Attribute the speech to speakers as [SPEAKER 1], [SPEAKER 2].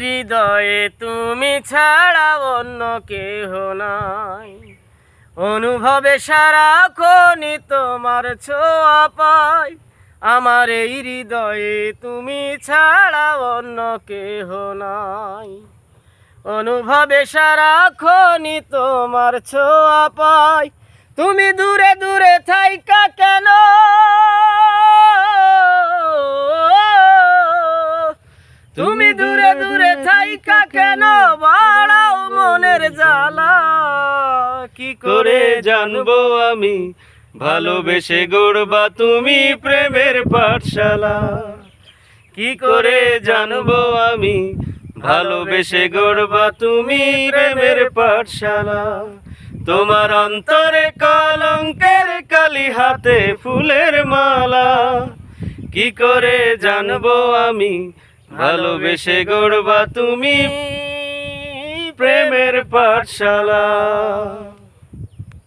[SPEAKER 1] হৃদয়ে তুমি ছাড়া অন্য কেহ নাই। অনুভবে সারাক্ষণই তোমার ছোঁয়া পাই, আমার এই হৃদয়ে তুমি ছাড়া অন্য কেহ নাই। অনুভবে সারাক্ষণই তোমার ছোঁয়া পাই, তুমি দূরে দূরে থাইকা কেন, তুমি দূরে দূরে থাইকা কেন বাড়াও মনের জ্বালা।
[SPEAKER 2] কি করে জানবো আমি ভালোবেসে গড়বা তুমি প্রেমের পাঠশালা? কি করে জানবো আমি ভালোবেসে গড়বা তুমি প্রেমের পাঠশালা? তোমার অন্তরে কলঙ্কের কালি, হাতে ফুলের মালা। কি করে জানবো আমি ভালোবেসে গড়বা তুমি প্রেমের পাঠশালা?